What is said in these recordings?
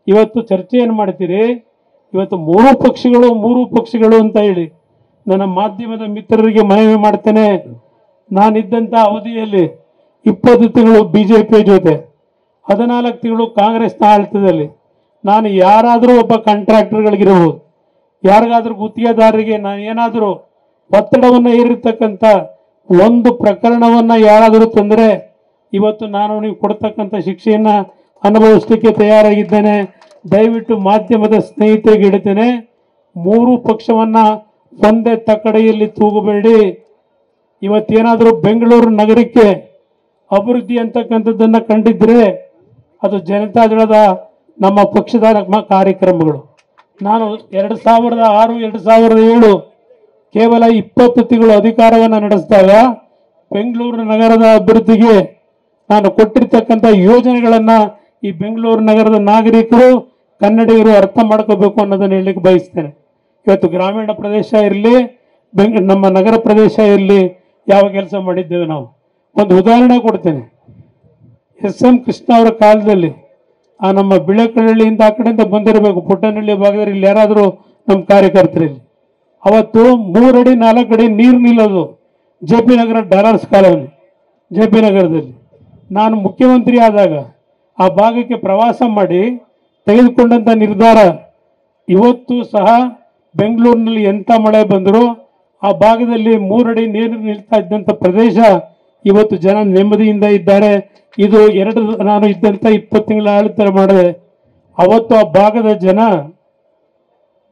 ಇವತ್ತು ಚರ್ಚೆ ಏನು ಮಾಡ್ತೀರಿ? ಇವತ್ತು ಮೂರು ಪಕ್ಷಗಳು ಅಂತ ಹೇಳಿ ನನ್ನ ಮಾಧ್ಯಮದ ಮಿತ್ರರಿಗೆ ಮನವಿ ಮಾಡ್ತೇನೆ. ನಾನಿದ್ದಂಥ ಅವಧಿಯಲ್ಲಿ 20 ತಿಂಗಳು BJP ಜೊತೆ, 14 ತಿಂಗಳು ಕಾಂಗ್ರೆಸ್ನ ಆಡಳಿತದಲ್ಲಿ ನಾನು ಯಾರಾದರೂ ಒಬ್ಬ ಕಾಂಟ್ರಾಕ್ಟರ್ಗಳಿಗಿರಬಹುದು, ಯಾರಿಗಾದ್ರೂ ಗುತ್ತಿಗೆದಾರರಿಗೆ ನಾನು ಏನಾದರೂ ಒತ್ತಡವನ್ನು ಹೇರಿರ್ತಕ್ಕಂಥ ಒಂದು ಪ್ರಕರಣವನ್ನು ಯಾರಾದರೂ ತಂದರೆ ಇವತ್ತು ನಾನು ನೀವು ಕೊಡ್ತಕ್ಕಂಥ ಶಿಕ್ಷೆಯನ್ನು ಅನುಭವಿಸಲಿಕ್ಕೆ ತಯಾರಾಗಿದ್ದೇನೆ. ದಯವಿಟ್ಟು ಮಾಧ್ಯಮದ ಸ್ನೇಹಿತರಿಗೆ ಹೇಳ್ತೇನೆ, ಮೂರು ಪಕ್ಷವನ್ನು ಒಂದೇ ತಕ್ಕಡೆಯಲ್ಲಿ ತೂಗಬೇಡಿ. ಇವತ್ತೇನಾದರೂ ಬೆಂಗಳೂರು ನಗರಕ್ಕೆ ಅಭಿವೃದ್ಧಿ ಅಂತಕ್ಕಂಥದ್ದನ್ನು ಕಂಡಿದ್ದರೆ ಅದು ಜನತಾದಳದ ನಮ್ಮ ಪಕ್ಷದ ನಮ್ಮ ಕಾರ್ಯಕ್ರಮಗಳು. ನಾನು 2006 2007 ಕೇವಲ 20 ತಿಂಗಳು ಅಧಿಕಾರವನ್ನು ನಡೆಸಿದಾಗ ಬೆಂಗಳೂರು ನಗರದ ಅಭಿವೃದ್ಧಿಗೆ ನಾನು ಕೊಟ್ಟಿರ್ತಕ್ಕಂಥ ಯೋಜನೆಗಳನ್ನು ಈ ಬೆಂಗಳೂರು ನಗರದ ನಾಗರಿಕರು ಕನ್ನಡಿಗರು ಅರ್ಥ ಮಾಡ್ಕೋಬೇಕು ಅನ್ನೋದನ್ನು ಹೇಳಲಿಕ್ಕೆ ಬಯಸ್ತೇನೆ. ಇವತ್ತು ಗ್ರಾಮೀಣ ಪ್ರದೇಶ ಇರಲಿ, ನಮ್ಮ ನಗರ ಪ್ರದೇಶ ಇರಲಿ, ಯಾವ ಕೆಲಸ ಮಾಡಿದ್ದೇವೆ ನಾವು. ಒಂದು ಉದಾಹರಣೆ ಕೊಡ್ತೇನೆ. SM ಕೃಷ್ಣ ಅವರ ಕಾಲದಲ್ಲಿ ಆ ನಮ್ಮ ಬಿಳೆಕಳ್ಳಿಯಿಂದ ಆ ಕಡೆಯಿಂದ ಬಂದಿರಬೇಕು, ಪುಟ್ಟನಹಳ್ಳಿ ಭಾಗದಲ್ಲಿ ಇಲ್ಲಿ ಯಾರಾದರೂ ನಮ್ಮ ಕಾರ್ಯಕರ್ತರಲ್ಲಿ ಅವತ್ತು 3 ಅಡಿ 4 ಅಡಿ ನೀರು ನಿಲ್ಲೋದು JP ನಗರ ಡಾಲರ್ಸ್ ಕಾಲೋನಿ JP ನಗರದಲ್ಲಿ. ನಾನು ಮುಖ್ಯಮಂತ್ರಿ ಆದಾಗ ಆ ಭಾಗಕ್ಕೆ ಪ್ರವಾಸ ಮಾಡಿ ತೆಗೆದುಕೊಂಡಂಥ ನಿರ್ಧಾರ ಇವತ್ತು ಸಹ ಬೆಂಗಳೂರಿನಲ್ಲಿ ಎಂಥ ಮಳೆ ಬಂದರೂ ಆ ಭಾಗದಲ್ಲಿ 3 ಅಡಿ ನೀರು ನಿಲ್ತಾ ಇದ್ದಂಥ ಪ್ರದೇಶ ಇವತ್ತು ಜನ ನೆಮ್ಮದಿಯಿಂದ ಇದ್ದಾರೆ. ಇದು ನಾನು ಇದ್ದಂಥ 20 ತಿಂಗಳ ಆಡಳಿತ ಮಾಡಿದೆ. ಅವತ್ತು ಆ ಭಾಗದ ಜನ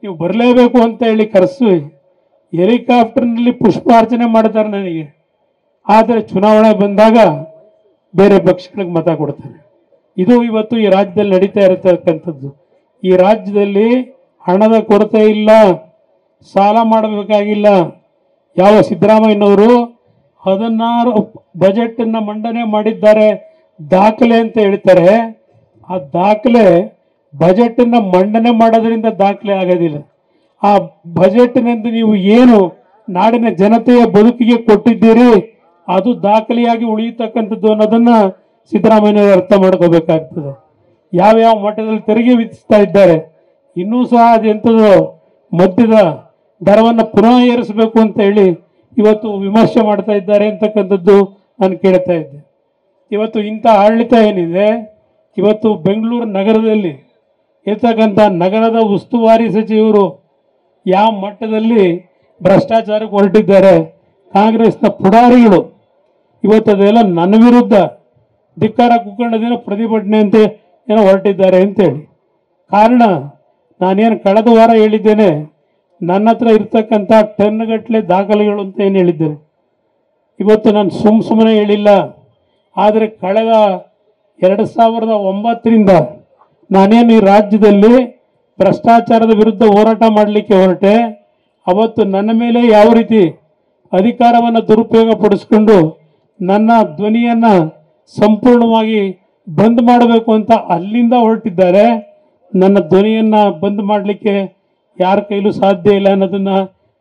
ನೀವು ಬರಲೇಬೇಕು ಅಂತ ಹೇಳಿ ಕರೆಸಿ ಹೆಲಿಕಾಪ್ಟರ್ನಲ್ಲಿ ಪುಷ್ಪಾರ್ಚನೆ ಮಾಡ್ತಾರೆ ನನಗೆ. ಆದರೆ ಚುನಾವಣೆ ಬಂದಾಗ ಬೇರೆ ಪಕ್ಷಗಳಿಗೆ ಮತ ಕೊಡ್ತಾರೆ. ಇದು ಇವತ್ತು ಈ ರಾಜ್ಯದಲ್ಲಿ ನಡೀತಾ ಇರತಕ್ಕಂಥದ್ದು. ಈ ರಾಜ್ಯದಲ್ಲಿ ಹಣದ ಕೊರತೆ ಇಲ್ಲ, ಸಾಲ ಮಾಡಬೇಕಾಗಿಲ್ಲ. ಯಾವ ಸಿದ್ದರಾಮಯ್ಯನವರು 16 ಬಜೆಟನ್ನು ಮಂಡನೆ ಮಾಡಿದ್ದಾರೆ ದಾಖಲೆ ಅಂತ ಹೇಳ್ತಾರೆ. ಆ ದಾಖಲೆ ಬಜೆಟನ್ನು ಮಂಡನೆ ಮಾಡೋದ್ರಿಂದ ದಾಖಲೆ ಆಗೋದಿಲ್ಲ. ಆ ಬಜೆಟ್ನಿಂದ ನೀವು ಏನು ನಾಡಿನ ಜನತೆಯ ಬದುಕಿಗೆ ಕೊಟ್ಟಿದ್ದೀರಿ ಅದು ದಾಖಲೆಯಾಗಿ ಉಳಿಯತಕ್ಕಂಥದ್ದು ಅನ್ನೋದನ್ನು ಸಿದ್ದರಾಮಯ್ಯನವರು ಅರ್ಥ ಮಾಡ್ಕೋಬೇಕಾಗ್ತದೆ. ಯಾವ್ಯಾವ ಮಟ್ಟದಲ್ಲಿ ತೆರಿಗೆ ವಿಧಿಸ್ತಾ ಇದ್ದಾರೆ, ಇನ್ನೂ ಸಹ ಅದೆಂಥದ್ದು ಮದ್ಯದ ದರವನ್ನು ಪುನಃ ಏರಿಸಬೇಕು ಅಂತ ಹೇಳಿ ಇವತ್ತು ವಿಮರ್ಶೆ ಮಾಡ್ತಾ ಇದ್ದಾರೆ ಅಂತಕ್ಕಂಥದ್ದು ನಾನು ಕೇಳ್ತಾ ಇದ್ದೆ. ಇವತ್ತು ಇಂಥ ಆಡಳಿತ ಏನಿದೆ, ಇವತ್ತು ಬೆಂಗಳೂರು ನಗರದಲ್ಲಿ ಇರ್ತಕ್ಕಂಥ ನಗರದ ಉಸ್ತುವಾರಿ ಸಚಿವರು ಯಾವ ಮಟ್ಟದಲ್ಲಿ ಭ್ರಷ್ಟಾಚಾರಕ್ಕೆ ಹೊರಟಿದ್ದಾರೆ, ಕಾಂಗ್ರೆಸ್ನ ಪುಡಾರಿಗಳು ಇವತ್ತು ಅದೆಲ್ಲ ನನ್ನ ವಿರುದ್ಧ ಧಿಕ್ಕಾರ ಕುಕ್ಕಂಡದೇನೋ ಪ್ರತಿಭಟನೆ ಅಂತ ಏನೋ ಹೊರಟಿದ್ದಾರೆ ಅಂತೇಳಿ. ಕಾರಣ ನಾನೇನು ಕಳೆದ ವಾರ ಹೇಳಿದ್ದೇನೆ, ನನ್ನ ಹತ್ರ ಇರ್ತಕ್ಕಂಥ ಟನ್ಗಟ್ಟಲೆ ದಾಖಲೆಗಳು ಅಂತ ಏನು ಹೇಳಿದ್ದೇನೆ. ಇವತ್ತು ನಾನು ಸುಮ್ಮನೆ ಹೇಳಿಲ್ಲ. ಆದರೆ ಕಳೆದ 2009ರಿಂದ ನಾನೇನು ಈ ರಾಜ್ಯದಲ್ಲಿ ಭ್ರಷ್ಟಾಚಾರದ ವಿರುದ್ಧ ಹೋರಾಟ ಮಾಡಲಿಕ್ಕೆ ಹೊರಟೆ, ಅವತ್ತು ನನ್ನ ಮೇಲೆ ಯಾವ ರೀತಿ ಅಧಿಕಾರವನ್ನು ದುರುಪಯೋಗ ಪಡಿಸ್ಕೊಂಡು ನನ್ನ ಧ್ವನಿಯನ್ನು ಸಂಪೂರ್ಣವಾಗಿ ಬಂದ್ ಮಾಡಬೇಕು ಅಂತ ಅಲ್ಲಿಂದ ಹೊರಟಿದ್ದಾರೆ. ನನ್ನ ಧ್ವನಿಯನ್ನು ಬಂದ್ ಮಾಡಲಿಕ್ಕೆ ಯಾರ ಕೈಲೂ ಸಾಧ್ಯ ಇಲ್ಲ ಅನ್ನೋದನ್ನು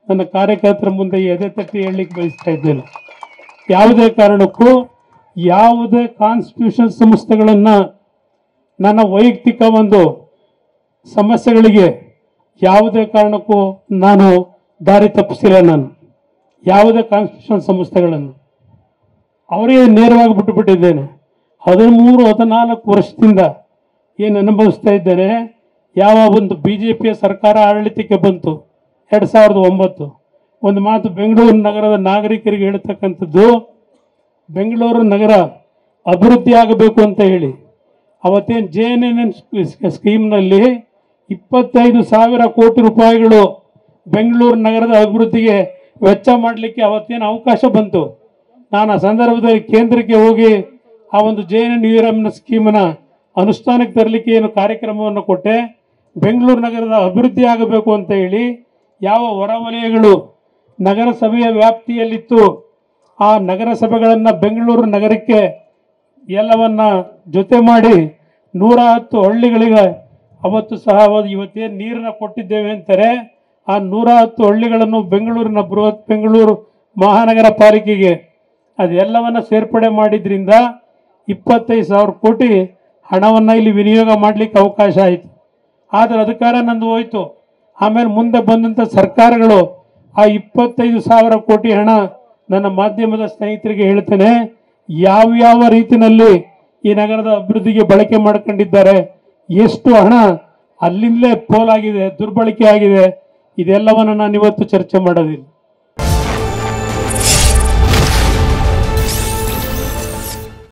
ನನ್ನ ಕಾರ್ಯಕರ್ತರ ಮುಂದೆ ಎದೆ ತಟ್ಟಿ ಹೇಳಲಿಕ್ಕೆ ಬಯಸ್ತಾ ಇದ್ದೇನೆ. ಯಾವುದೇ ಕಾರಣಕ್ಕೂ ಯಾವುದೇ ಕಾನ್ಸ್ಟಿಟ್ಯೂಷನ್ ಸಂಸ್ಥೆಗಳನ್ನು ನನ್ನ ವೈಯಕ್ತಿಕ ಒಂದು ಸಮಸ್ಯೆಗಳಿಗೆ ಯಾವುದೇ ಕಾರಣಕ್ಕೂ ನಾನು ದಾರಿ ತಪ್ಪಿಸಿಲ್ಲ. ನಾನು ಯಾವುದೇ ಕಾನ್ಸ್ಟಿಟ್ಯೂಷನ್ ಸಂಸ್ಥೆಗಳನ್ನು ಅವರೇ ನೇರವಾಗಿ ಬಿಟ್ಟುಬಿಟ್ಟಿದ್ದೇನೆ. 13-14 ವರ್ಷದಿಂದ ಏನು ಅನುಭವಿಸ್ತಾ ಇದ್ದೇನೆ. ಯಾವ ಒಂದು BJPಯ ಸರ್ಕಾರ ಆಡಳಿತಕ್ಕೆ ಬಂತು 2009, ಒಂದು ಮಾತು ಬೆಂಗಳೂರು ನಗರದ ನಾಗರಿಕರಿಗೆ ಹೇಳ್ತಕ್ಕಂಥದ್ದು, ಬೆಂಗಳೂರು ನಗರ ಅಭಿವೃದ್ಧಿ ಆಗಬೇಕು ಅಂತ ಹೇಳಿ ಅವತ್ತೇನು JNN ಸ್ಕೀಮ್ನಲ್ಲಿ 25,000 ಕೋಟಿ ರೂಪಾಯಿಗಳು ಬೆಂಗಳೂರು ನಗರದ ಅಭಿವೃದ್ಧಿಗೆ ವೆಚ್ಚ ಮಾಡಲಿಕ್ಕೆ ಅವತ್ತೇನು ಅವಕಾಶ ಬಂತು. ನಾನು ಆ ಸಂದರ್ಭದಲ್ಲಿ ಕೇಂದ್ರಕ್ಕೆ ಹೋಗಿ ಆ ಒಂದು JNN ಸ್ಕೀಮನ್ನು ಅನುಷ್ಠಾನಕ್ಕೆ ತರಲಿಕ್ಕೆ ಏನು ಕಾರ್ಯಕ್ರಮವನ್ನು ಕೊಟ್ಟೆ. ಬೆಂಗಳೂರು ನಗರದ ಅಭಿವೃದ್ಧಿ ಆಗಬೇಕು ಅಂತ ಹೇಳಿ ಯಾವ ಹೊರವಲಯಗಳು ನಗರಸಭೆಯ ವ್ಯಾಪ್ತಿಯಲ್ಲಿತ್ತು ಆ ನಗರಸಭೆಗಳನ್ನು ಬೆಂಗಳೂರು ನಗರಕ್ಕೆ ಎಲ್ಲವನ್ನ ಜೊತೆ ಮಾಡಿ 110 ಹಳ್ಳಿಗಳಿಗೆ ಅವತ್ತು ಸಹ ಇವತ್ತೇನು ನೀರನ್ನು ಕೊಟ್ಟಿದ್ದೇವೆ ಅಂತಾರೆ. ಆ 110 ಹಳ್ಳಿಗಳನ್ನು ಬೆಂಗಳೂರಿನ ಬೃಹತ್ ಬೆಂಗಳೂರು ಮಹಾನಗರ ಪಾಲಿಕೆಗೆ ಅದೆಲ್ಲವನ್ನು ಸೇರ್ಪಡೆ ಮಾಡಿದ್ರಿಂದ 25,000 ಕೋಟಿ ಹಣವನ್ನು ಇಲ್ಲಿ ವಿನಿಯೋಗ ಮಾಡಲಿಕ್ಕೆ ಅವಕಾಶ ಆಯಿತು. ಆದರೆ ಅಧಿಕಾರ ನಂದು ಹೋಯ್ತು. ಆಮೇಲೆ ಮುಂದೆ ಬಂದಂಥ ಸರ್ಕಾರಗಳು ಆ 25,000 ಕೋಟಿ ಹಣ ನನ್ನ ಮಾಧ್ಯಮದ ಸ್ನೇಹಿತರಿಗೆ ಹೇಳ್ತೇನೆ, ಯಾವ್ಯಾವ ರೀತಿಯಲ್ಲಿ ಈ ನಗರದ ಅಭಿವೃದ್ಧಿಗೆ ಬಳಕೆ ಮಾಡ್ಕೊಂಡಿದ್ದಾರೆ, ಎಷ್ಟು ಹಣ ಅಲ್ಲಿಂದಲೇ ಪೋಲಾಗಿದೆ, ದುರ್ಬಳಕೆ ಆಗಿದೆ, ಇದೆಲ್ಲವನ್ನು ನಾನು ಇವತ್ತು ಚರ್ಚೆ ಮಾಡೋದಿಲ್ಲ.